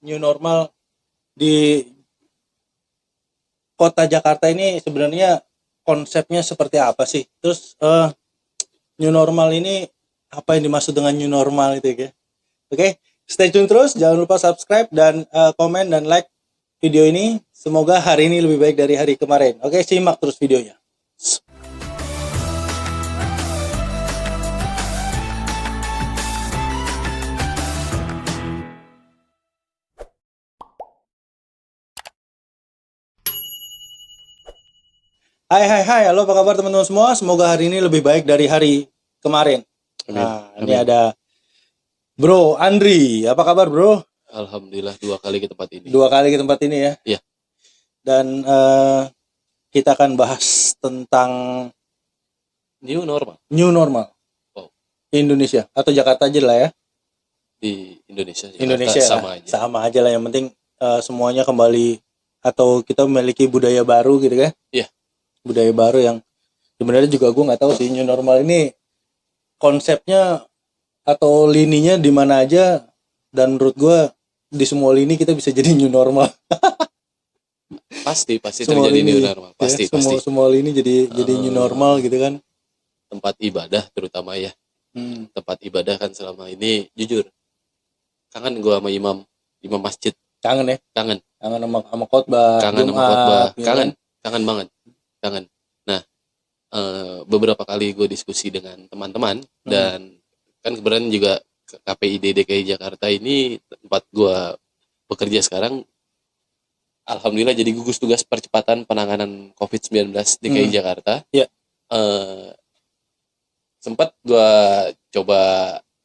new normal di kota Jakarta ini sebenarnya konsepnya seperti apa sih? Terus new normal ini apa yang dimaksud dengan new normal itu ya? Oke, stay tune terus, jangan lupa subscribe dan komen dan like video ini. Semoga hari ini lebih baik dari hari kemarin. Oke, simak terus videonya. Hai, halo, apa kabar teman-teman semua? Semoga hari ini lebih baik dari hari kemarin. Amin. Nah, ini ada Bro Andri. Apa kabar, Bro? Alhamdulillah 2 kali ke tempat ini. 2 kali ke tempat ini ya? Iya. Dan kita akan bahas tentang New normal. new normal. Oh. Di Indonesia atau Jakarta aja lah ya. Di Indonesia. Indonesia sama aja. Sama aja lah, yang penting semuanya kembali atau kita memiliki budaya baru gitu kan? Iya. Budaya baru yang sebenarnya juga gue nggak tahu sih new normal ini konsepnya atau lininya di mana aja, dan menurut gue di semua lini kita bisa jadi new normal. Pasti Semua terjadi lini, new normal. Pasti. Semua lini jadi new normal gitu kan. Tempat ibadah terutama ya. Tempat ibadah kan selama ini jujur kangen gue sama imam masjid. Kangen ya? Kangen sama khotbah. Kangen sama Jumat, khotbah. gitu kan? Kangen banget. Kangen. Nah, beberapa kali gue diskusi dengan teman-teman dan kan kebetulan juga KPID DKI Jakarta ini tempat gue bekerja sekarang. Alhamdulillah jadi gugus tugas percepatan penanganan COVID-19 DKI Jakarta. Iya. Sempat gue coba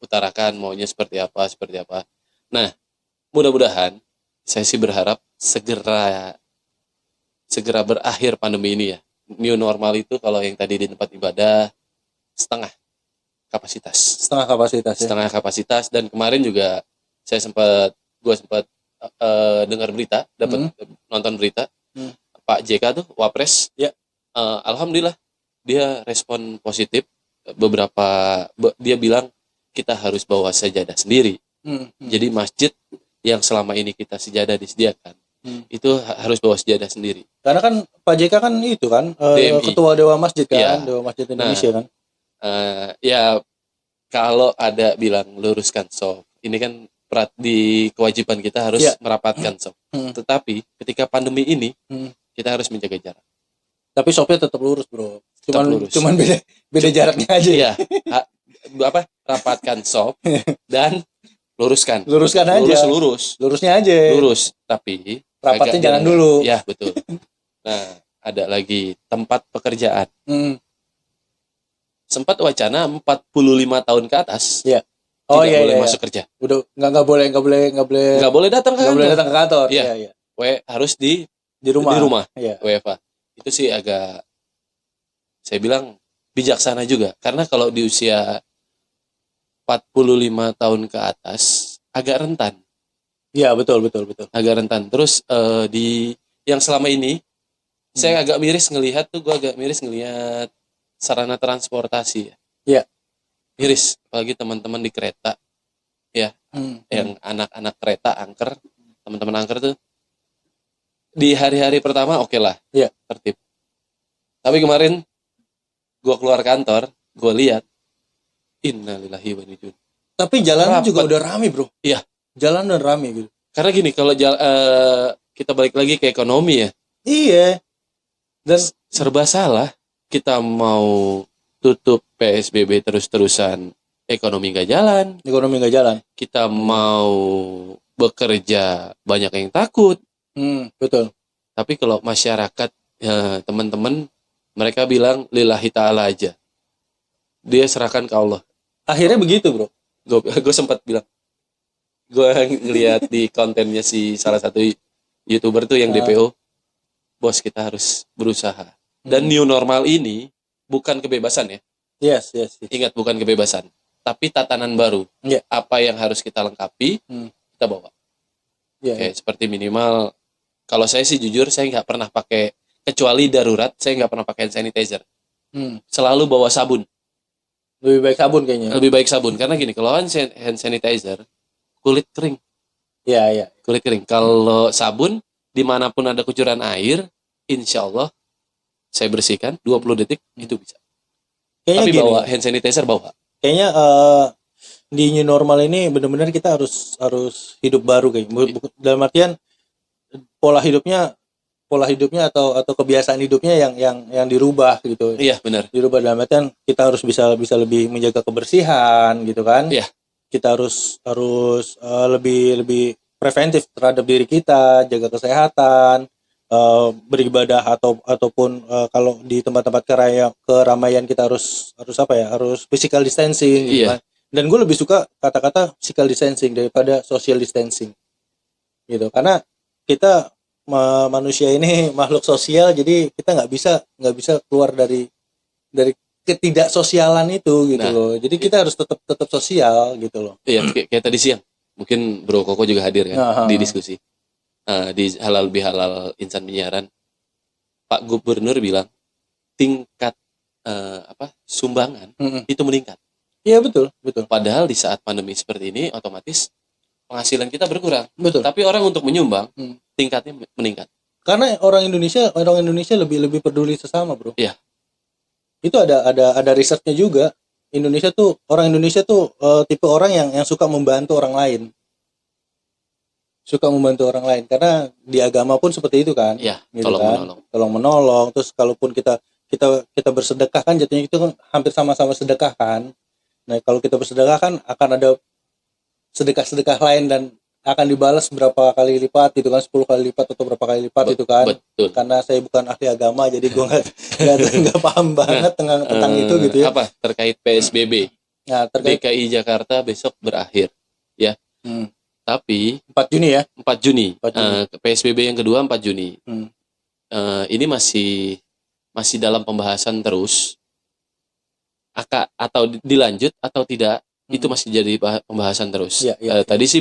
utarakan maunya seperti apa. Nah, mudah-mudahan saya sih berharap segera berakhir pandemi ini ya. New normal itu kalau yang tadi di tempat ibadah setengah kapasitas ya? Dan kemarin juga gue sempat dengar berita, nonton berita Pak JK tuh Wapres ya. Alhamdulillah dia respon positif. Dia bilang kita harus bawa sajadah sendiri. Jadi masjid yang selama ini kita sajadah disediakan itu harus bawa sajadah sendiri. Karena kan Pak JK kan itu kan ketua Dewa Masjid kan, ya. Dewa Masjid Indonesia kan. Ya kalau ada bilang luruskan soft, ini kan di kewajiban kita harus merapatkan soft. Tetapi ketika pandemi ini kita harus menjaga jarak. Tapi softnya tetap lurus, Bro. Cuman beda jaraknya aja. Iya. Rapatkan soft dan luruskan aja. Lurusnya aja. Lurus, tapi rapatnya jangan dulu. Ya, betul. Nah, ada lagi tempat pekerjaan. Sempat wacana 45 tahun ke atas. Iya. Tidak boleh masuk kerja. Udah enggak boleh datang ke kantor. Iya. Harus di rumah. Iya. WFH. Itu sih agak, saya bilang bijaksana juga, karena kalau di usia 45 tahun ke atas agak rentan. Iya, betul. Agak rentan. Terus di yang selama ini saya agak miris ngelihat sarana transportasi ya. Iya. Miris, apalagi teman-teman di kereta ya. Yang anak-anak kereta angker, teman-teman angker tuh di hari-hari pertama oke lah. Iya. Tertib. Tapi kemarin gua keluar kantor, gua lihat innalillahi wa inna ilaihi. Tapi jalan juga udah rame, Bro. Iya. Jalan udah rame gitu. Karena gini, kalau kita balik lagi ke ekonomi ya. Iya. Dan serba salah. Kita mau tutup PSBB terus-terusan, ekonomi nggak jalan. Kita mau bekerja, banyak yang takut. Betul. Tapi kalau masyarakat, teman-teman, mereka bilang lillahi ta'ala aja. Dia serahkan ke Allah. Akhirnya begitu, Bro. Gue sempat bilang, gue ngeliat di kontennya si salah satu YouTuber tuh yang DPO, bos kita harus berusaha. Dan new normal ini bukan kebebasan ya. Yes. Ingat, bukan kebebasan, tapi tatanan baru. Yeah. Apa yang harus kita lengkapi, kita bawa. Seperti minimal, kalau saya sih jujur, saya nggak pernah pakai, kecuali darurat, saya nggak pernah pakai hand sanitizer. Selalu bawa sabun. Lebih baik sabun kayaknya. Lebih baik sabun, karena gini, kalau hand sanitizer, kulit kering. Iya. Kulit kering. Kalau sabun dimanapun ada kucuran air, insya Allah saya bersihkan 20 detik itu bisa. Kayaknya Tapi gini, bawa hand sanitizer, bawa. kayaknya di new normal ini benar-benar kita harus hidup baru kayak. Dalam artian pola hidupnya atau kebiasaan hidupnya yang dirubah gitu. Iya, benar. Dirubah dalam artian kita harus bisa lebih menjaga kebersihan gitu kan. Iya. Kita harus lebih preventif terhadap diri kita, jaga kesehatan, beribadah ataupun kalau di tempat-tempat keramaian kita harus apa ya, harus physical distancing gitu Iya. kan. Dan gue lebih suka kata-kata physical distancing daripada social distancing gitu, karena kita manusia ini makhluk sosial, jadi kita nggak bisa keluar dari ketidaksosialan itu gitu Nah, loh. Jadi kita harus tetap sosial gitu loh. Iya, kayak tadi siang. Mungkin Bro Koko juga hadir kan Nah, di diskusi. Di halal bihalal insan penyiaran, Pak Gubernur bilang tingkat sumbangan itu meningkat. Iya, betul. Padahal di saat pandemi seperti ini otomatis penghasilan kita berkurang. Betul. Tapi orang untuk menyumbang tingkatnya meningkat. Karena orang Indonesia lebih peduli sesama, bro. Iya. Itu ada risetnya juga. Orang Indonesia tuh tipe orang yang suka membantu orang lain. Karena di agama pun seperti itu kan. Iya, gitu tolong kan? menolong. Tolong menolong. Terus kalaupun kita bersedekah kan jatuhnya itu kan hampir sama-sama sedekah kan. Nah, kalau kita bersedekah kan akan ada sedekah-sedekah lain dan akan dibalas berapa kali lipat gitu kan, 10 kali lipat atau berapa kali lipat itu kan. Betul. Karena saya bukan ahli agama jadi gue nggak paham banget tentang itu gitu ya. Apa terkait PSBB? Nah, terkait DKI Jakarta besok berakhir ya. Tapi 4 Juni ya. 4 Juni. 4 Juni. PSBB yang kedua 4 Juni. Ini masih dalam pembahasan terus. Atau dilanjut atau tidak, itu masih jadi pembahasan terus. Iya. Tadi sih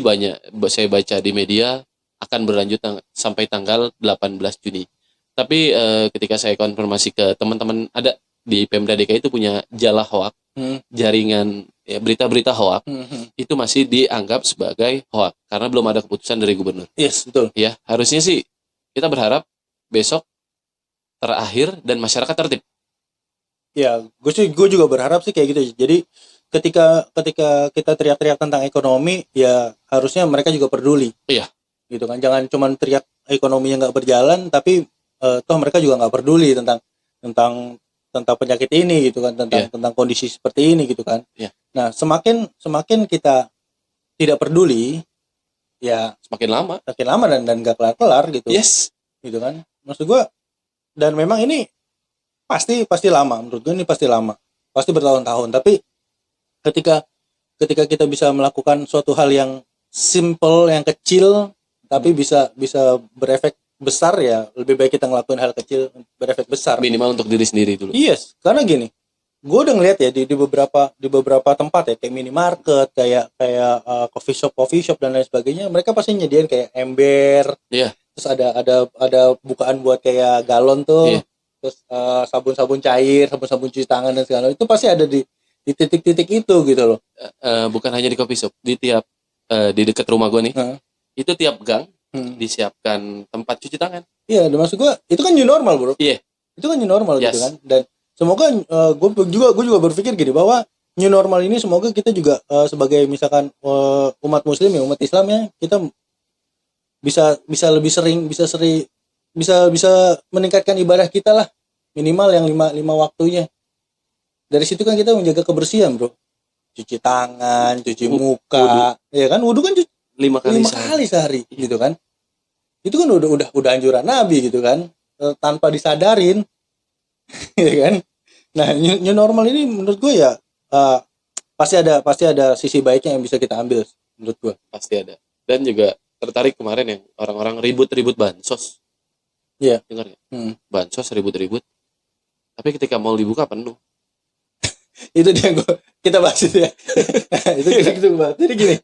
saya baca di media akan berlanjut sampai tanggal 18 Juni. Tapi ketika saya konfirmasi ke teman-teman, ada di Pemda DKI itu punya jala hoak, jaringan ya, berita-berita hoak, itu masih dianggap sebagai hoak karena belum ada keputusan dari gubernur. Yes, betul. Ya, harusnya sih kita berharap besok terakhir dan masyarakat tertib. Ya, gue juga berharap sih kayak gitu. Jadi ketika kita teriak-teriak tentang ekonomi, ya harusnya mereka juga peduli. Iya. Gitu kan, jangan cuma teriak ekonominya nggak berjalan, tapi toh mereka juga nggak peduli tentang penyakit ini gitu kan, tentang kondisi seperti ini gitu kan. Iya. Nah, semakin kita tidak peduli, ya semakin lama dan nggak kelar gitu. Yes. Gitu kan. Maksud gue, dan memang ini pasti lama, menurut gue ini pasti lama, pasti bertahun-tahun. Tapi ketika kita bisa melakukan suatu hal yang simple, yang kecil, tapi bisa berefek besar, ya lebih baik kita ngelakuin hal kecil berefek besar. Minimal untuk diri sendiri dulu. Yes, karena gini, gue udah ngeliat ya di beberapa tempat ya, kayak minimarket, kayak coffee shop dan lain sebagainya, mereka pasti nyediain kayak ember. Iya. Terus ada bukaan buat kayak galon tuh. Iya. Terus sabun-sabun cair, sabun-sabun cuci tangan dan segala itu pasti ada di titik-titik itu gitu loh. Bukan hanya di coffee shop, di dekat rumah gue nih, itu tiap gang disiapkan tempat cuci tangan. Iya, maksud gue itu kan new normal, bro. Iya. Itu kan new normal. Yes. Gitu kan. Dan semoga gue juga berpikir gini, bahwa new normal ini semoga kita juga sebagai misalkan umat muslim ya, umat Islam ya, kita bisa lebih sering bisa meningkatkan ibadah kita lah, minimal yang lima waktunya. Dari situ kan kita menjaga kebersihan, bro. Cuci tangan, cuci muka, ya kan, wudu kan 5 kali sehari gitu kan. Itu kan udah anjuran Nabi gitu kan, tanpa disadarin. Ya kan. Nah, new normal ini menurut gue ya pasti ada sisi baiknya yang bisa kita ambil menurut gue. Pasti ada. Dan juga tertarik kemarin yang orang-orang ribut bansos. Iya. Dengar nggak? Bansos ribut-ribut. Tapi ketika mau dibuka penuh. Itu dia kita bahas itu ya. itu bahas. Jadi gini.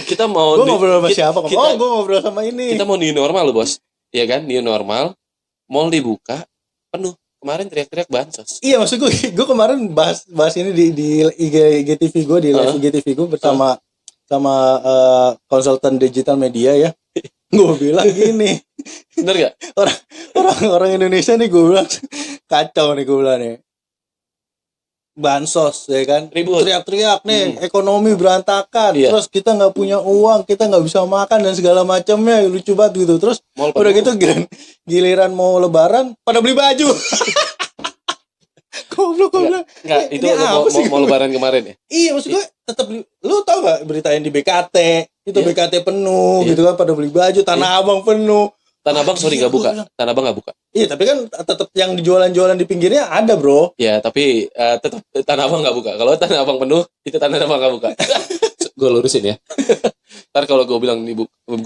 Kita mau ngobrol sama siapa? Gue ngobrol sama ini. Kita mau new normal loh, bos. Iya kan? New normal. Mall dibuka penuh. Kemarin teriak-teriak bansos. Iya, maksud gue kemarin bahas ini di IGTV gue, di live IGTV gue bersama sama konsultan digital media ya. Gue bilang gini, Bener gak? orang Indonesia nih gue bilang kacau nih gue bilang nih. Bansos ya kan, Ribut. teriak-teriak nih, ekonomi berantakan, Iya. terus kita nggak punya uang, kita nggak bisa makan dan segala macamnya, lucu banget gitu. Terus Mall udah penuh. gitu giliran mau lebaran pada beli baju. Goblok gue bilang. Enggak, itu Ini lo apa sih, mau gua? lebaran kemarin ya? Iya maksud gue tetap lu tau gak beritain di BKT itu Iya. BKT penuh Iya. gitu kan, pada beli baju, Tanah Abang penuh. Tanah Abang sorry Iya, nggak buka. gua bilang. Tanah Abang nggak buka. Iya tapi kan tetap yang dijualan-jualan di pinggirnya ada bro. Ya, tapi tetap Tanah Abang nggak buka. Kalau Tanah Abang penuh, itu Tanah Abang nggak buka. Gue lurusin ya. Ntar kalau gue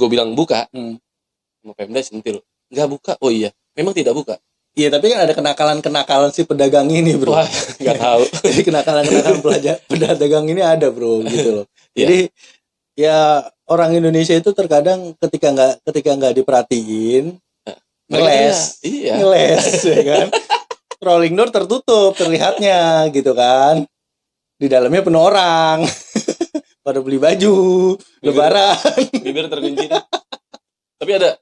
bilang buka, sama Pemda sentil. Nggak buka. Oh iya, memang tidak buka. Iya tapi kan ada kenakalan si pedagang ini bro. Wah, nggak tahu. Jadi kenakalan pedagang ini ada bro gitu loh. Iya. Jadi ya orang Indonesia itu terkadang ketika nggak diperhatiin ngeles, Iya. ngeles ya kan. Rolling door tertutup terlihatnya gitu kan. Di dalamnya penuh orang. Pada beli baju, lebaran. Bibir terkunci. Tapi ada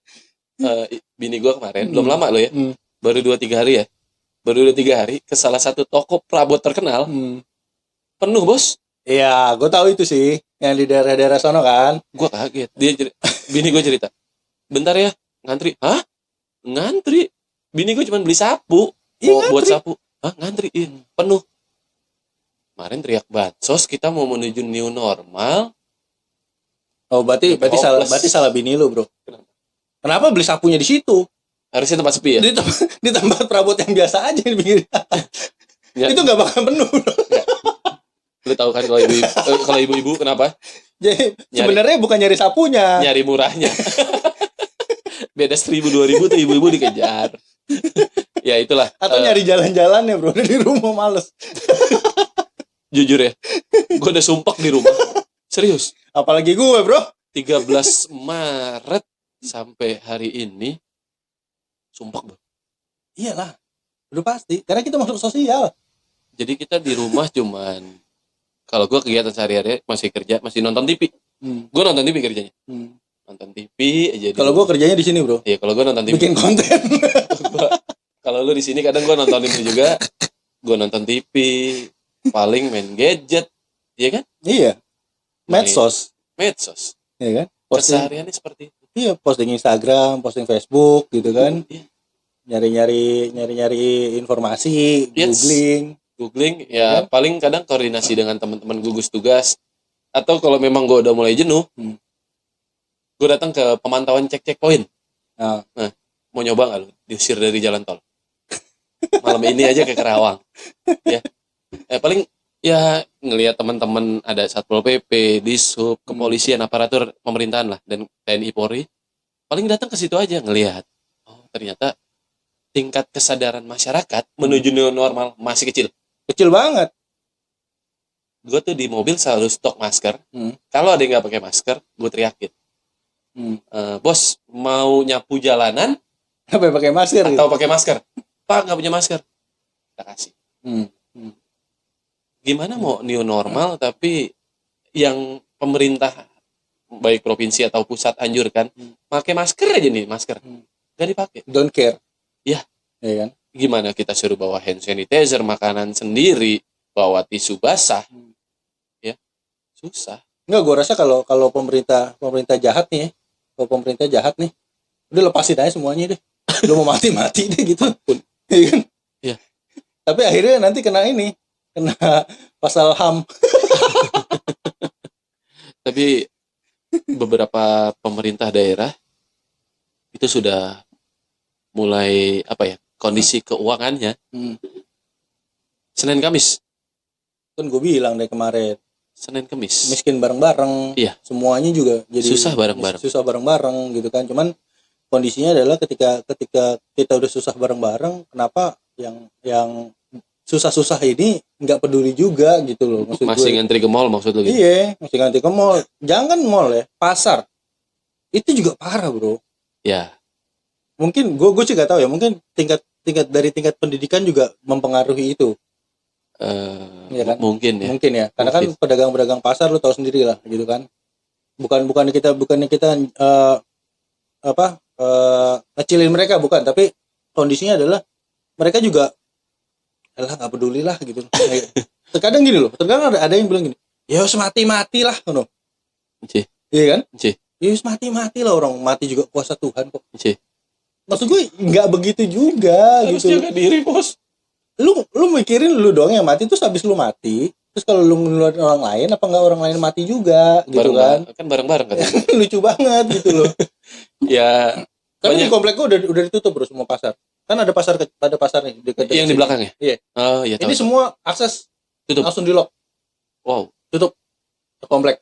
bini gue kemarin, belum lama loh ya. Baru 2-3 hari ya. Baru 2-3 hari ke salah satu toko perabot terkenal. Penuh, Bos. Iya, gue tahu itu sih, yang di daerah-daerah sono kan. Gue kaget. Bini gue cerita. Bentar ya, ngantri. Hah? Ngantri? Bini gue cuma beli sapu. Iya, Buat ngantri. sapu. Hah? Ngantri? Iya, penuh. Kemarin teriak bansos, kita mau menuju new normal. Oh, berarti Hopeless. salah bini lu, bro. Kenapa beli sapunya di situ? Harusnya tempat sepi ya? Di tempat perabot yang biasa aja di pinggir. Ya. Itu nggak bakal penuh, bro. Lu tahu kan kalau ibu-ibu kenapa? Jadi sebenarnya bukan nyari sapunya. Nyari murahnya. Beda 1.000-2.000 tuh ibu-ibu dikejar. Ya itulah. Atau nyari jalan-jalannya, bro. Di rumah males. Jujur ya, gue udah sumpek di rumah. Serius. Apalagi gue, bro. 13 Maret sampai hari ini sumpek, bro. Iyalah. Udah pasti. Karena kita makhluk sosial. Jadi kita di rumah cuman, kalau gue kegiatan sehari-hari masih kerja, masih nonton TV. Gue nonton TV kerjanya. Nonton TV aja. Kalau gue kerjanya di sini, bro. Iya, kalau gue nonton TV. Bikin konten. Kalau lu di sini kadang gue nontonin lu juga. Gue nonton TV, paling main gadget, iya kan? Iya. Medsos. Medsos. Iya kan? Posting, Kesehariannya seperti itu. iya, posting Instagram, posting Facebook gitu kan. Iya. Nyari-nyari informasi, Yes. Googling ya, paling kadang koordinasi dengan teman-teman gugus tugas, atau kalau memang gue udah mulai jenuh, gue datang ke pemantauan cek poin. Nah, Mau nyoba nggak lu diusir dari jalan tol malam ini aja ke Karawang ya. Paling ya ngelihat teman-teman ada Satpol PP, Dishub, kepolisian, aparatur pemerintahan lah, dan TNI Polri, paling datang ke situ aja ngelihat, oh ternyata tingkat kesadaran masyarakat menuju new normal masih kecil. kecil banget. Gue tuh di mobil selalu stok masker. Kalau ada yang nggak pakai masker, gue teriakin, bos mau nyapu jalanan Apa pakai masker gitu? atau pakai masker? Pak nggak punya masker, kita kasih. Gimana mau new normal tapi yang pemerintah baik provinsi atau pusat anjurkan pakai masker aja nih, masker nggak dipakai. Don't care. Ya, Iya kan? gimana kita suruh bawa hand sanitizer, makanan sendiri, bawa tisu basah, ya susah. Enggak, gue rasa kalau pemerintah jahat nih, udah lepasin aja semuanya deh. Lu mau mati deh gitu. Iya kan? Iya. Tapi akhirnya nanti kena pasal HAM. Tapi beberapa pemerintah daerah itu sudah mulai kondisi keuangannya Senin Kamis. Kan gue bilang dari kemarin, Senin Kamis. miskin bareng-bareng. Iya. Semuanya juga jadi Susah bareng-bareng. Susah bareng-bareng gitu kan. Cuman kondisinya adalah ketika kita udah susah bareng-bareng, kenapa yang susah-susah ini nggak peduli juga gitu loh, maksud Masih gue. ngantri ke mall maksud lu gitu? Iya, masih ngantri ke mall. Jangan mall ya, pasar. Itu juga parah, bro. Ya, Mungkin gue sih gak tahu ya, mungkin tingkat pendidikan juga mempengaruhi itu. Iya kan? mungkin ya. Mungkin ya. Karena kan Mungkin. pedagang-pedagang pasar lu tahu sendiri lah gitu kan. bukannya kita ngecilin mereka, bukan, tapi kondisinya adalah mereka juga alah nggak peduli lah gitu. Terkadang gini loh, terkadang ada yang bilang gini, ya wis mati lah ngono. Cie. Iya kan? Cie. Ya wis mati lah, orang mati juga kuasa Tuhan kok. Cie. Maksud gue nggak begitu juga. Harus gitu. jaga diri, Bos. Lu mikirin lu doang yang mati, terus habis lu mati, terus kalau lu ngeluarin orang lain, apa nggak orang lain mati juga gitu kan? Kan bareng-bareng kan. Lucu banget gitu loh. Ya, Tapi banyak di komplek gue udah ditutup bro, semua pasar. Kan ada pasar nih dekat yang di sini. belakang ya? Iya. Oh, iya tahu. Ini semua akses Tutup. langsung di lock, Wow. tutup ke komplek.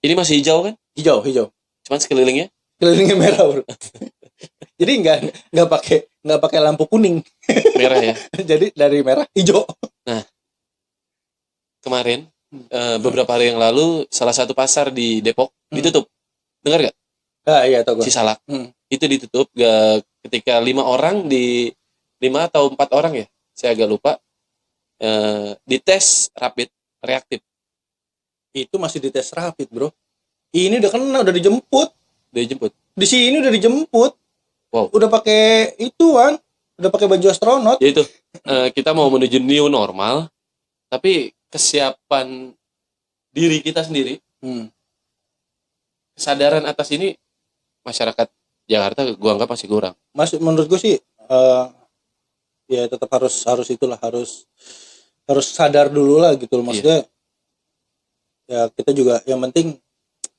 Ini masih hijau kan? Hijau. Cuman sekelilingnya Kelilingnya merah bro. Jadi nggak pakai lampu kuning. merah ya. Jadi dari merah hijau. Nah, kemarin beberapa hari yang lalu salah satu pasar di Depok ditutup. Dengar gak? Ah iya tau gue. Si Salak. Hmm. Itu ditutup ketika 5 atau 4 orang ya, saya agak lupa, dites rapid reaktif. Itu masih dites rapid bro. Ini udah kena, udah dijemput. Di sini udah dijemput. Wow. Udah pakai itu kan, udah pakai baju astronot. Ya itu, kita mau menuju new normal, tapi kesiapan diri kita sendiri, kesadaran atas ini masyarakat Jakarta gua anggap masih kurang. Masih menurut gue sih ya tetap harus sadar dulu lah gitu loh. Maksudnya ya kita juga yang penting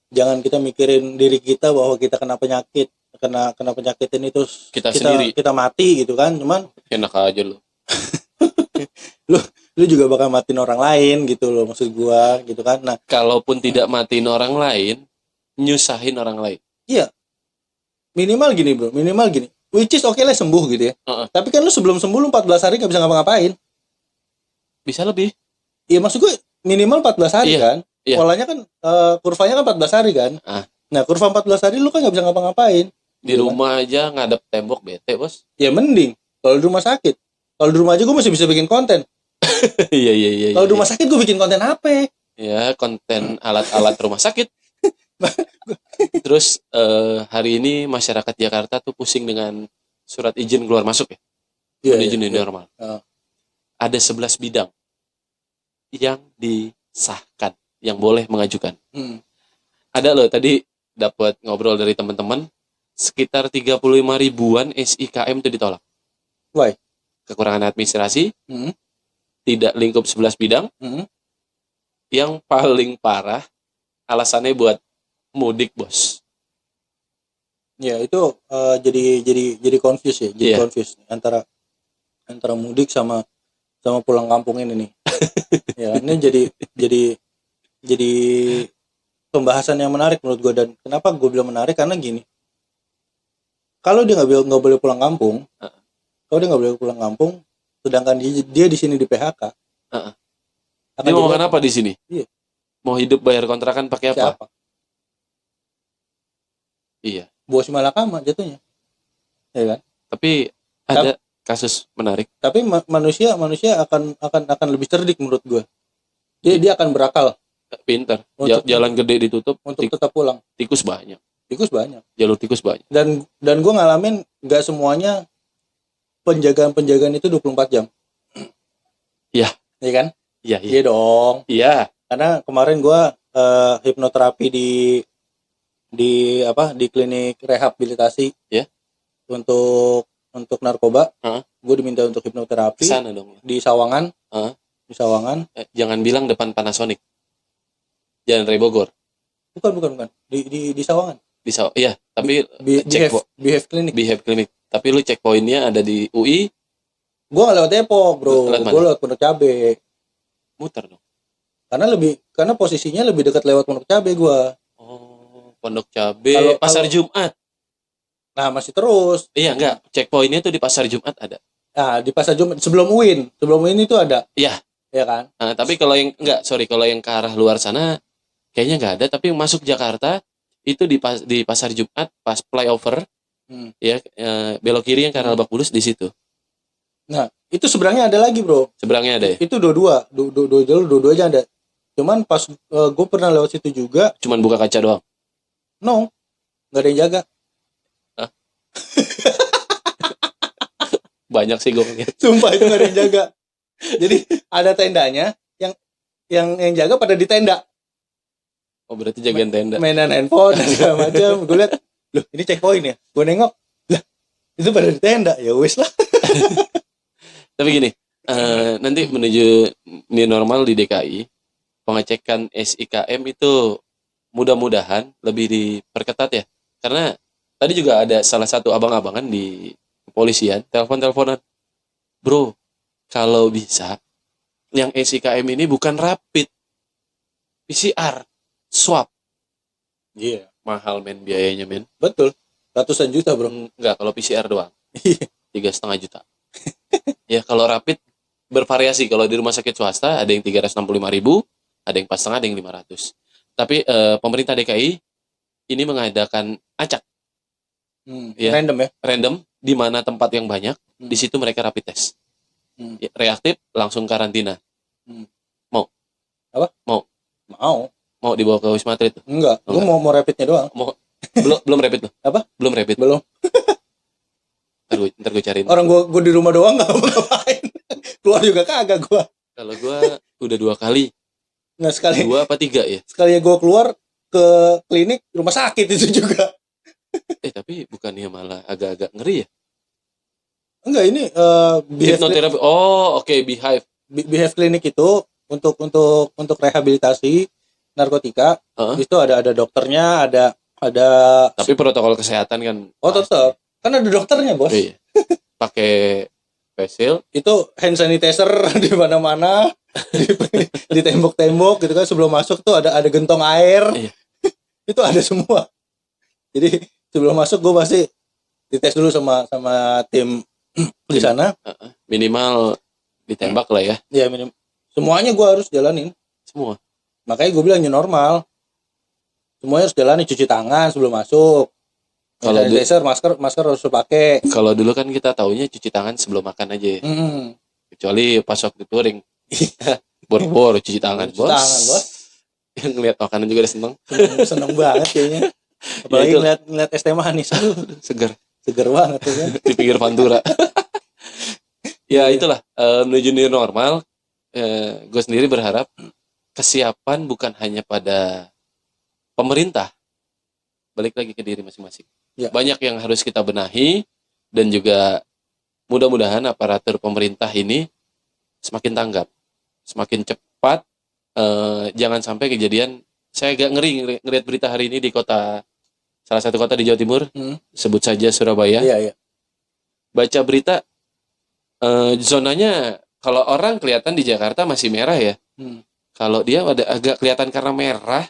jangan kita mikirin diri kita bahwa kita kena penyakit ini terus kita mati gitu kan. Cuman Enak aja lu. lu juga bakal matiin orang lain gitu loh, maksud gua gitu kan. Nah, Kalaupun tidak matiin orang lain, nyusahin orang lain. iya. Minimal gini bro, which is oke lah sembuh gitu ya. Tapi kan lu sebelum sembuh lu 14 hari gak bisa ngapa-ngapain. Bisa lebih. Iya maksud gue minimal 14 hari kan. Iya. Polanya kan kurvanya kan 14 hari kan. Nah kurva 14 hari lu kan gak bisa ngapa-ngapain. Di rumah aja ngadep tembok bete, Bos. Ya mending kalau di rumah sakit. Kalau di rumah aja gue masih bisa bikin konten. Iya. Kalau di rumah sakit gue bikin konten apa? Ya, konten alat-alat rumah sakit. Terus hari ini masyarakat Jakarta tuh pusing dengan surat izin keluar masuk ya. Menuju new normal. Ada 11 bidang yang disahkan, yang boleh mengajukan. Ada loh, tadi dapat ngobrol dari teman-teman, sekitar 35 ribuan SIKM itu ditolak. Why? Kekurangan administrasi, tidak lingkup 11 bidang. Yang paling parah, alasannya buat mudik, Bos. Ya itu jadi confuse ya, confuse antara mudik sama pulang kampung ini nih. Ya, ini jadi pembahasan yang menarik menurut gue. Dan kenapa gue bilang menarik, karena gini, kalau dia nggak boleh pulang kampung, sedangkan dia di sini di PHK, dia mau makan apa di sini? Iya. Mau hidup bayar kontrakan pakai apa? Siapa? Iya. Bos malakama jatuhnya, ya kan? Tapi ada kasus menarik. Tapi manusia akan lebih cerdik menurut gue. Dia akan berakal. Pinter. Jalan gede ditutup untuk tetap pulang. Tikus banyak. Jalur tikus banyak. Dan gue ngalamin nggak semuanya penjagaan itu 24 jam. Iya. Iya kan? Iya. Iya dong. Iya. Karena kemarin gue hipnoterapi di klinik rehabilitasi untuk narkoba. Gue diminta untuk hipnoterapi. Kesana dong. Di Sawangan. Di Sawangan. Jangan bilang depan Panasonic. Jalan Raya Bogor. Bukan. Di Sawangan. Iya, tapi Behave Clinic. Tapi lu cek poinnya ada di UI. Gue nggak lewat Depok, bro. Gue lewat Pondok Cabe. Muter dong. Karena posisinya lebih dekat lewat Pondok Cabe gue. Oh, Pondok Cabe. Pasar Jumat. Nah, masih terus. Iya, enggak. Checkpointnya tuh di Pasar Jumat ada. Nah, di Pasar Jumat sebelum UIN itu ada. Iya. Iya kan? Nah, tapi kalau yang kalau yang ke arah luar sana kayaknya nggak ada. Tapi yang masuk Jakarta itu di Pasar Jumat pas flyover. Belok kiri yang ke arah Lebak Bulus di situ. Nah, itu seberangnya ada lagi, bro. Seberangnya ada ya? Itu dua jalur, dua-duanya ada. Cuman pas gue pernah lewat situ juga, Cuman buka kaca doang. no, nggak ada yang jaga. Banyak sih gue ngeliat. Sumpah itu nggak ada yang jaga. Jadi ada tendanya, yang jaga pada di tenda, Oh berarti jagain tenda. mainan handphone dan segala macam. Gue lihat, loh ini checkpoint ya. Gue nengok, lah itu pada di tenda. Ya wis lah. Tapi gini, nanti menuju new normal di DKI, pengecekan SIKM itu mudah-mudahan lebih diperketat ya. Karena tadi juga ada salah satu abang-abangan di kepolisian, telepon-teleponan. Bro, kalau bisa, yang SIKM ini bukan rapid, PCR, swab. Iya, Mahal men biayanya men. betul. Ratusan juta bro. Enggak, kalau PCR doang. Iya. 3,5 juta. Ya kalau rapid bervariasi. Kalau di rumah sakit swasta ada yang 365.000, ada yang 4,5, ada yang 500. Tapi pemerintah DKI ini mengadakan acak Ya. Random ya. random di mana tempat yang banyak, di situ mereka rapid test. Ya, reaktif langsung karantina. Mau? Apa? Mau Mau. dibawa ke Wisma Atlet tuh? Enggak, Oh, gue mau rapidnya doang. Mau belum rapid tuh? Apa? Belum rapid. Belum. Ntar gue cariin. Orang gue di rumah doang nggak mau ngapain. Keluar juga kagak gue. Kalau gue udah 2 kali, Nggak sekali. 2 apa 3 ya? Sekali gue keluar ke klinik rumah sakit itu juga. Tapi bukannya malah agak-agak ngeri ya? Enggak, ini Hipnoterapi. Oh, oke, Beehive. Behave Clinic itu untuk rehabilitasi narkotika. Itu ada dokternya, ada. Tapi protokol kesehatan kan. Oh tetap, kan ada dokternya bos. Iya. Pakai face shield. Itu hand sanitizer di mana-mana, di tembok-tembok gitu kan. Sebelum masuk tuh ada gentong air. Iya. Itu ada semua. Jadi sebelum masuk gue pasti dites dulu sama tim di sana. Minimal ditembak lah ya. Ya semuanya gue harus jalanin. Semua. Makanya gue bilang new normal. Semuanya harus jalani, cuci tangan sebelum masuk. Kalau sanitizer, masker harus pakai. Kalau dulu kan kita taunya cuci tangan sebelum makan aja. Kecuali pas waktu touring. Bor-bor cuci tangan, Cuci tangan, bos. Yang ngeliat makanan juga udah seneng. Seneng banget kayaknya. Apalagi ngeliat es teh manis. Seger banget tuh kan. Di pinggir Pantura. Ya itulah, menuju new normal. Gue sendiri berharap kesiapan bukan hanya pada pemerintah, balik lagi ke diri masing-masing. Ya. Banyak yang harus kita benahi, dan juga mudah-mudahan aparatur pemerintah ini semakin tanggap, semakin cepat. Jangan sampai kejadian. Saya agak ngeri ngelihat berita hari ini di salah satu kota di Jawa Timur, sebut saja Surabaya. Iya. Baca berita, zonanya kalau orang kelihatan di Jakarta masih merah ya. Kalau dia ada agak kelihatan karena merah,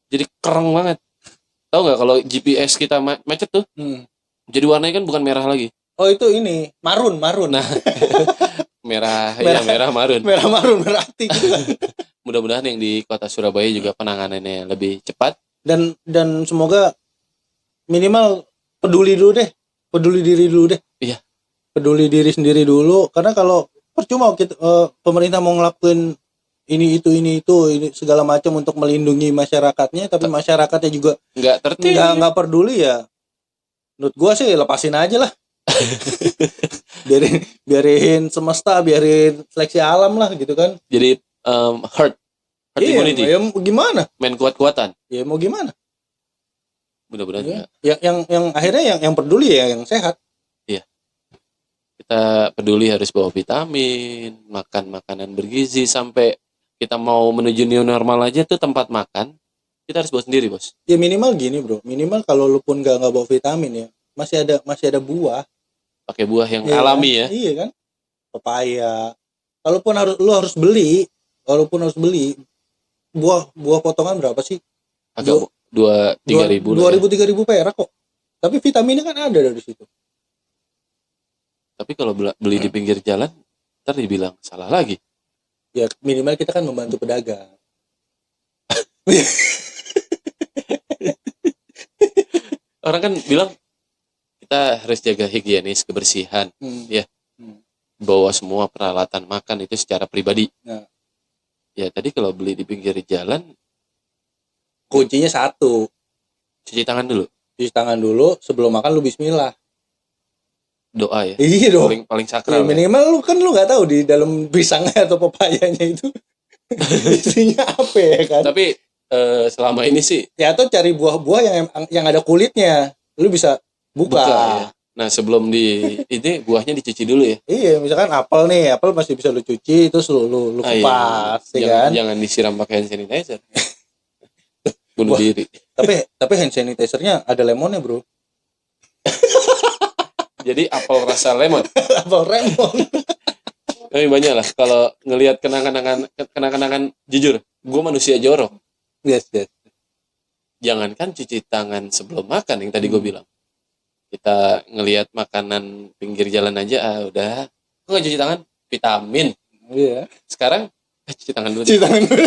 jadi kereng banget. Tahu nggak kalau GPS kita macet tuh, jadi warnanya kan bukan merah lagi. Oh itu ini marun. Nah, merah marun. Merah marun berarti. Mudah-mudahan yang di kota Surabaya juga penanganannya lebih cepat. Dan semoga minimal peduli diri dulu deh. Iya. Peduli diri sendiri dulu, karena kalau percuma pemerintah mau ngelakuin ini segala macam untuk melindungi masyarakatnya, tapi masyarakatnya juga nggak peduli ya. Menurut gua sih lepasin aja lah. biarin semesta, biarin seleksi alam lah gitu kan. Jadi herd immunity. Ya mau gimana? Main kuat-kuatan. Ya mau gimana? Mudah-mudahan yang akhirnya yang peduli ya yang sehat. Iya. Kita peduli harus bawa vitamin, makan makanan bergizi, sampai kita mau menuju new normal aja tuh tempat makan kita harus bawa sendiri, bos. Ya minimal gini, bro. Minimal kalau lu pun nggak bawa vitamin ya, masih ada buah. Pakai buah yang ya, alami ya. Iya kan? Papaya. Kalaupun harus beli, buah potongan berapa sih? Agak 2-3 ribu. 2.000-3.000 perak kok. Tapi vitaminnya kan ada dari situ. Tapi kalau beli di pinggir jalan, ntar dibilang salah lagi. Ya minimal kita kan membantu pedagang. Orang kan bilang kita harus jaga higienis, kebersihan, ya. Bawa semua peralatan makan itu secara pribadi. Nah. Ya tadi kalau beli di pinggir jalan, Kuncinya satu, cuci tangan dulu, cuci tangan dulu sebelum makan lu bismillah. doa ya. Iya dong. Paling Ya, sakral ya. minimal lu nggak tahu di dalam pisangnya atau pepayanya itu isinya apa ya kan. Tapi selama ini sih Ya atau cari buah-buah yang ada kulitnya, lu bisa buka. ya. Nah sebelum ini buahnya dicuci dulu ya. Iya, misalkan apel nih, apel masih bisa lu cuci, terus lu Ah, iya. kupas, ya Jangan, kan. jangan disiram pakai hand sanitizer. Bunuh Wah. diri. Tapi hand sanitizer-nya ada lemonnya, bro. Jadi apel rasa lemon. Apel lemon. Tapi banyak lah kalau ngelihat kenang-kenangan jujur, gue manusia jorok. Yes. Jangankan cuci tangan sebelum makan yang tadi gue bilang. Kita ngelihat makanan pinggir jalan aja, udah. Gue nggak cuci tangan, vitamin. Iya. Sekarang cuci tangan dulu. Cuci tangan dulu.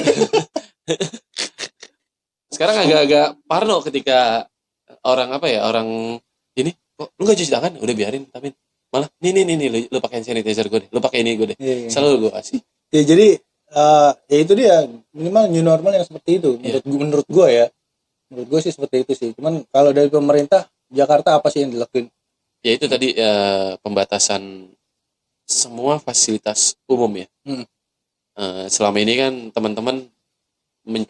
Sekarang agak-agak parno ketika orang ini kok lu gak cuci tangan, udah biarin, tapi malah nih lu pakai hand sanitizer gue deh, lu pakai ini gue deh, Iya. selalu gue kasih. Ya jadi ya itu dia minimal new normal yang seperti itu menurut gue ya. Menurut gue sih seperti itu sih. Cuman kalau dari pemerintah Jakarta apa sih yang dilakuin? Ya itu tadi pembatasan semua fasilitas umum ya. Selama ini kan teman-teman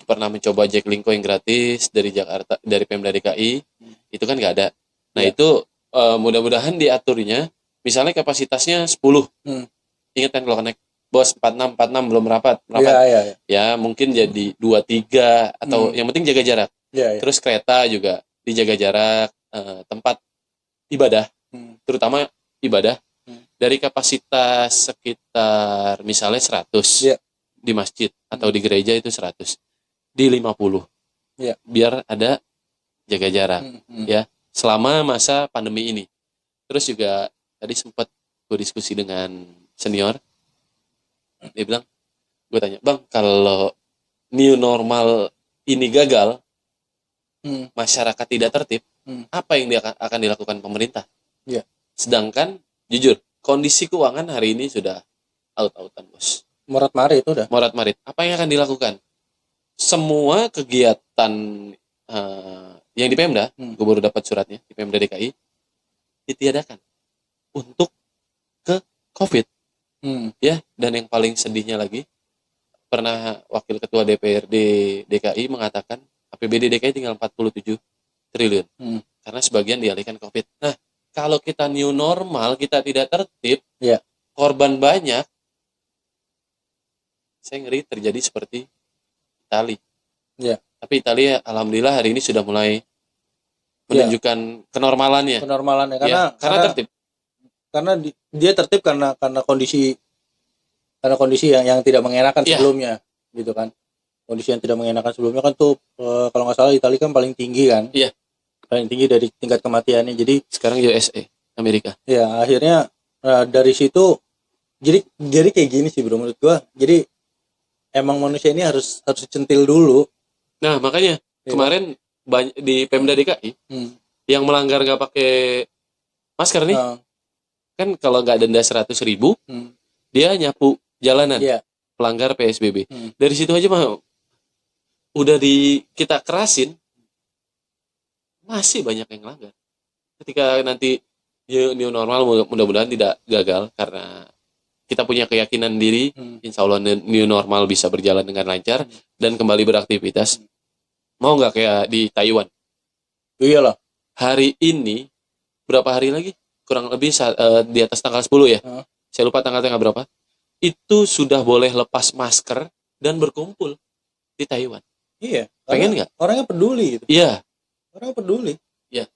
pernah mencoba Jaklingko yang gratis dari Jakarta, dari Pemda DKI, itu kan nggak ada. Nah itu mudah-mudahan diaturnya, misalnya kapasitasnya 10. Ingat kan kalau naik bos 46 belum rapat. Ya. Ya mungkin jadi 2-3 atau yang penting jaga jarak. Ya. Terus kereta juga dijaga jarak, tempat ibadah, terutama ibadah, dari kapasitas sekitar misalnya 100 di masjid atau di gereja itu 100, di 50 biar ada jaga jarak ya selama masa pandemi ini. Terus juga tadi sempat gue diskusi dengan senior, dia bilang, gue tanya, bang kalau new normal ini gagal, masyarakat tidak tertib, apa yang akan dilakukan pemerintah? Sedangkan jujur kondisi keuangan hari ini sudah out-outan bos, morat-marit itu udah morat-marit. Apa yang akan dilakukan? Semua kegiatan yang di Pemda, gue baru dapat suratnya di Pemda DKI, ditiadakan untuk ke COVID. Ya, dan yang paling sedihnya lagi, pernah Wakil Ketua DPRD DKI mengatakan APBD DKI tinggal 47 triliun karena sebagian dialihkan COVID. Nah, kalau kita new normal, kita tidak tertib, korban banyak, saya ngeri terjadi seperti Italia. Tapi Italia alhamdulillah hari ini sudah mulai menunjukkan kenormalannya. Karena tertib. Karena dia tertib karena kondisi yang tidak mengenakan sebelumnya, gitu kan. Kondisi yang tidak mengenakan sebelumnya kan tuh kalau nggak salah Italia kan paling tinggi kan. Paling tinggi dari tingkat kematiannya. Jadi sekarang USA, Amerika. Ya, akhirnya dari situ jadi kayak gini sih bro menurut gua. Jadi emang manusia ini harus centil dulu. Nah, makanya kemarin di Pemda DKI yang melanggar nggak pakai masker nih, kan kalau nggak denda 100.000, dia nyapu jalanan, pelanggar PSBB. Dari situ aja mah udah kita kerasin, masih banyak yang melanggar. Ketika nanti new normal mudah-mudahan tidak gagal karena kita punya keyakinan diri, insya Allah new normal bisa berjalan dengan lancar dan kembali beraktivitas. Mau nggak kayak di Taiwan? Iyalah. Hari ini berapa hari lagi? Kurang lebih di atas tanggal 10 ya. Saya lupa tanggal berapa. Itu sudah boleh lepas masker dan berkumpul di Taiwan. Iya. Pengen nggak? Orangnya peduli gitu. Iya. Orang peduli. Iya.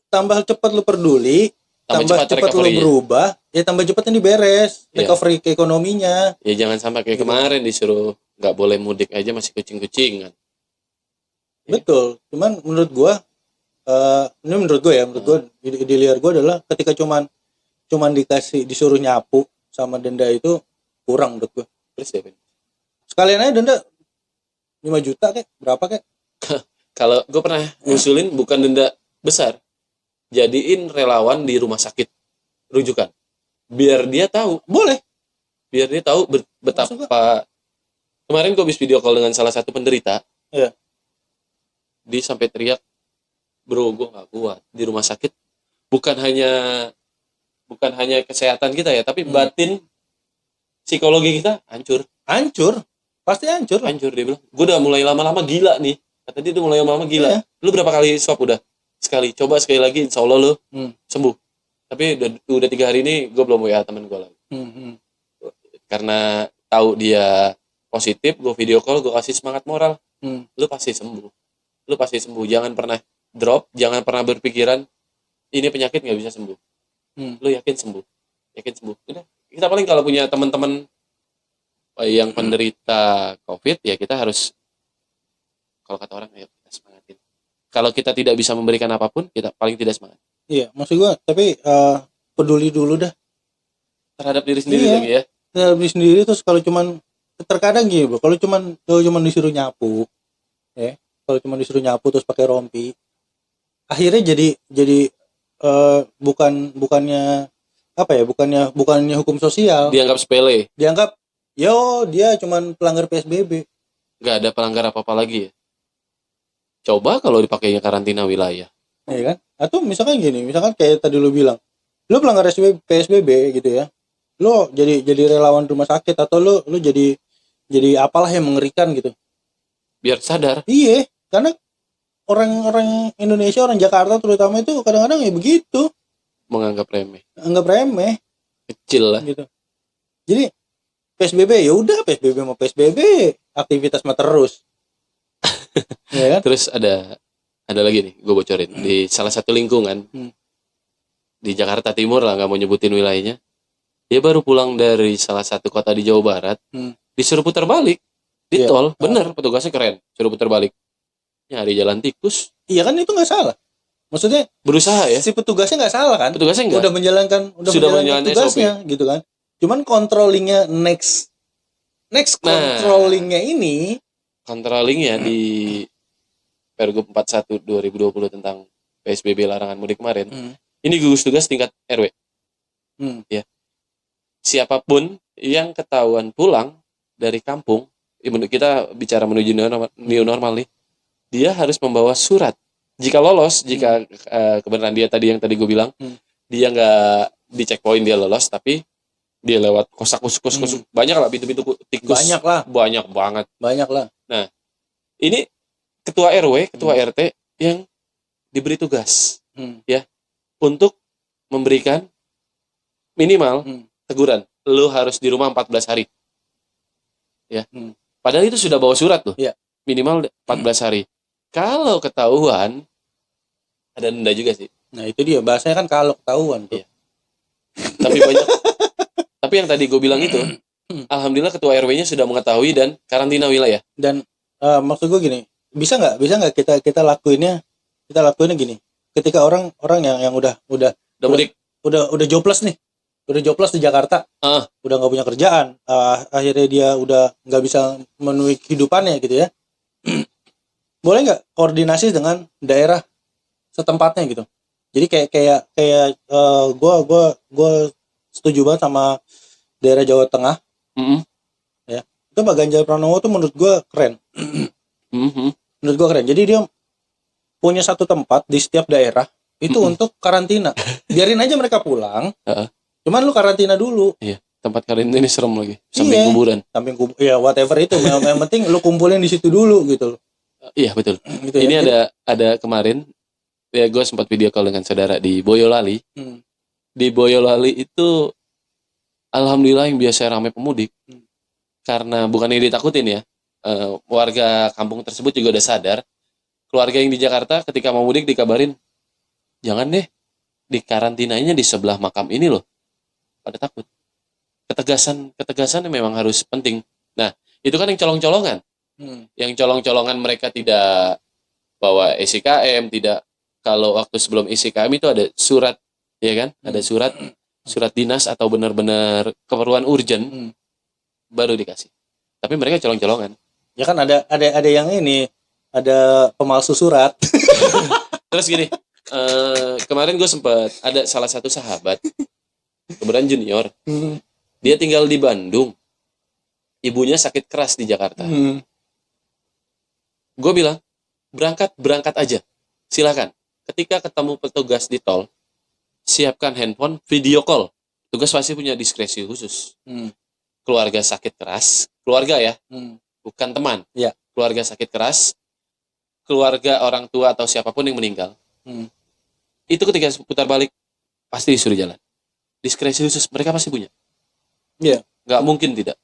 Tambah cepat lu peduli, tambah cepat lu berubah, ya tambah cepat ini beres recovery ke ekonominya. Ya jangan sampai kayak kemarin disuruh nggak boleh mudik aja masih kucing-kucingan. Betul. Cuman menurut gua menurut gua di liar gua adalah ketika cuman disuruh nyapu sama denda itu kurang menurut gua. Sekalian aja denda 5 juta kayak berapa kayak. Kalau gue pernah ngusulin bukan denda besar, jadiin relawan di rumah sakit rujukan, biar dia tahu, biar dia tahu betapa Kemarin gue habis video call dengan salah satu penderita. Iya. Dia sampai teriak, bro, gue nggak kuat di rumah sakit. Bukan hanya kesehatan kita ya, tapi batin, psikologi kita hancur. Pasti hancur lah. Hancur, dia bilang. Gue udah mulai lama-lama gila nih. Kata dia udah mulai lama-lama gila. Iya. Lu berapa kali swab udah? Sekali. Coba sekali lagi, insya Allah lu sembuh. Tapi udah 3 hari ini gue belum WA temen gue lagi. Karena tahu dia positif, gue video call, gue kasih semangat moral. Lu pasti sembuh. Jangan pernah drop, jangan pernah berpikiran ini penyakit nggak bisa sembuh. Lu yakin sembuh. Udah. Kita paling kalau punya teman-teman yang penderita COVID, ya kita harus, kalau kata orang, ayo kita semangatin. Kalau kita tidak bisa memberikan apapun, kita paling tidak semangat. Iya, maksud gue, tapi peduli dulu dah terhadap diri sendiri lagi ya. Terhadap diri sendiri. Terus kalau cuman terkadang gini bro, kalau cuman disuruh nyapu, ya, kalau cuman disuruh nyapu terus pakai rompi, akhirnya jadi bukannya hukum sosial. Dianggap sepele. Dianggap dia cuman pelanggar PSBB. Nggak ada pelanggar apa-apa lagi ya. Coba kalau dipakainya karantina wilayah. Iya kan? Atau misalkan kayak tadi lu bilang, lu pelanggar PSBB gitu ya. Lu jadi relawan rumah sakit, atau lu jadi apalah yang mengerikan gitu. Biar sadar. Iya, karena orang Indonesia, orang Jakarta terutama itu kadang-kadang ya begitu. Menganggap remeh. Anggap remeh. Kecil lah. Gitu. Jadi PSBB ya udah, PSBB mau PSBB, aktivitas mah terus. Ya kan? Terus ada lagi nih, gue bocorin di salah satu lingkungan di Jakarta Timur lah, nggak mau nyebutin wilayahnya. Dia baru pulang dari salah satu kota di Jawa Barat, disuruh putar balik di tol. Bener, petugasnya keren, suruh putar balik. Nyari jalan tikus. Iya kan, itu nggak salah. Maksudnya berusaha ya. Si petugasnya nggak salah kan? Petugasnya nggak. Udah menjalankan tugasnya SOP. Gitu kan. Cuman controllingnya next controllingnya ini. Controllingnya di Pergub 41 2020 tentang PSBB larangan mudik kemarin. Ini gugus tugas tingkat RW. Ya. Siapapun yang ketahuan pulang dari kampung, kita bicara menuju new normal nih, dia harus membawa surat. Jika lolos, jika kebenaran dia yang tadi gue bilang, dia nggak di checkpoint dia lolos, tapi dia lewat kosak-kusuk, banyak lah pintu-pintu tikus. Banyak banget. Nah, ini ketua RW, ketua RT yang diberi tugas, ya, untuk memberikan minimal teguran. Lu harus di rumah 14 hari, ya. Padahal itu sudah bawa surat tuh, minimal 14 hari. Kalau ketahuan, ada denda juga sih. Nah itu dia, bahasanya kan kalau ketahuan tuh. Iya. Tapi banyak. Tapi yang tadi gue bilang itu, alhamdulillah ketua RW-nya sudah mengetahui dan karantina wilayah. Dan maksud gue gini, bisa nggak kita lakuinnya gini. Ketika orang yang udah mudik, udah jobless nih, udah jobless di Jakarta, udah nggak punya kerjaan, akhirnya dia udah nggak bisa memenuhi kehidupannya gitu ya. Boleh nggak koordinasi dengan daerah setempatnya gitu. Jadi kayak gue setuju banget sama daerah Jawa Tengah. Ya, itu Pak Ganjar Pranowo tuh menurut gue keren. Menurut gue keren. Jadi dia punya satu tempat di setiap daerah itu untuk karantina. Biarin aja mereka pulang. Cuman lu karantina dulu. Iya, tempat karantina ini serem lagi. Samping kuburan. Ya whatever itu. Yang penting lu kumpulin di situ dulu gitu loh. Iya betul. Gitu ini ya. ada kemarin ya, gue sempat video call dengan saudara di Boyolali. Di Boyolali itu alhamdulillah yang biasa ramai pemudik. Karena bukan yang ditakutin ya. Warga kampung tersebut juga udah sadar. Keluarga yang di Jakarta ketika mau mudik dikabarin, jangan deh, di karantinanya di sebelah makam ini loh. Pada takut. Ketegasan memang harus penting. Nah, itu kan yang colong-colongan. Yang colong-colongan mereka tidak bawa SIKM, tidak. Kalau waktu sebelum SIKM itu ada surat, ya kan? Ada surat dinas atau benar-benar keperluan urgent, baru dikasih. Tapi mereka colong-colongan. Ya kan ada yang ini, ada pemalsu surat. Terus gini, kemarin gue sempat ada salah satu sahabat, kebetulan junior, dia tinggal di Bandung. ibunya sakit keras di Jakarta. Hmm. Gue bilang, berangkat aja, silakan. Ketika ketemu petugas di tol, siapkan handphone, video call. Petugas pasti punya diskresi khusus. Hmm. Keluarga sakit keras, keluarga ya, Hmm. bukan teman. Ya. Keluarga sakit keras, keluarga orang tua atau siapapun yang meninggal. Hmm. Itu ketika putar balik, pasti disuruh jalan. Diskresi khusus, mereka pasti punya. Iya. Nggak mungkin tidak.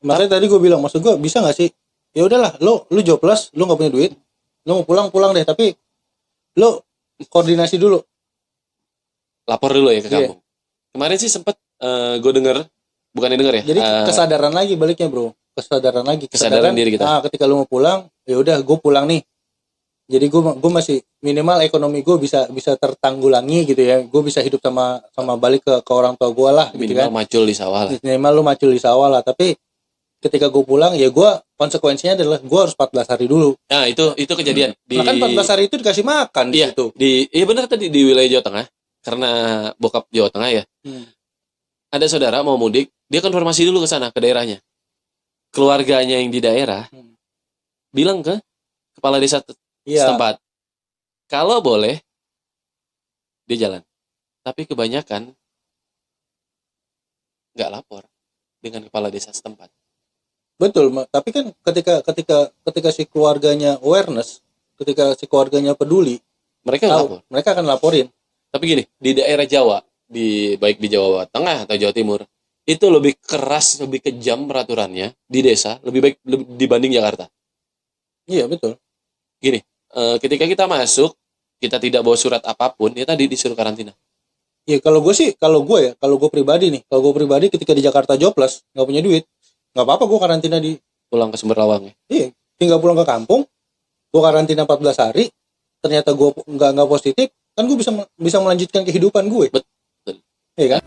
Makanya tadi gue bilang, maksud gue bisa nggak sih? Ya udahlah, lu jobless, lu nggak punya duit, lu mau pulang deh, tapi lu koordinasi dulu. Lapor dulu ya ke Iya. kampung. Kemarin sih sempet gue denger, bukan denger ya. Jadi kesadaran lagi baliknya bro, kesadaran lagi. Kesadaran diri kita. Ketika lu mau pulang, ya udah gue pulang nih. Jadi gue masih minimal ekonomi gue bisa tertanggulangi gitu ya. Gue bisa hidup sama balik ke orang tua gue lah, gitu minimal kan. macul di sawah lah. Minimal lu macul di sawah lah. Tapi ketika gue pulang, ya gue konsekuensinya adalah gue harus 14 hari dulu. Nah itu kejadian di. Nah kan 14 hari itu dikasih makan di Iya, situ. iya benar tadi di wilayah Jawa Tengah, karena bokap Jawa Tengah ya. Ada saudara mau mudik, dia konfirmasi dulu ke sana, ke daerahnya. Keluarganya yang di daerah bilang ke kepala desa Iya. setempat, kalau boleh dia jalan. Tapi kebanyakan nggak lapor dengan kepala desa setempat. Betul, tapi kan ketika si keluarganya awareness, ketika si keluarganya peduli, Mereka nggak lapor. mereka akan laporin. Tapi gini, di daerah Jawa, baik di Jawa Tengah atau Jawa Timur, itu lebih keras, lebih kejam peraturannya di desa, lebih baik dibanding Jakarta. Iya betul. Gini, ketika kita masuk, kita tidak bawa surat apapun, ya tadi disuruh karantina. Iya kalau gue pribadi ketika di Jakarta jobless, nggak punya duit, nggak apa-apa gue karantina di. Pulang ke Sumber Lawang ya. Iya, tinggal pulang ke kampung, gue karantina 14 hari, ternyata gue nggak positif, kan gue bisa melanjutkan kehidupan gue. Betul. Iya kan?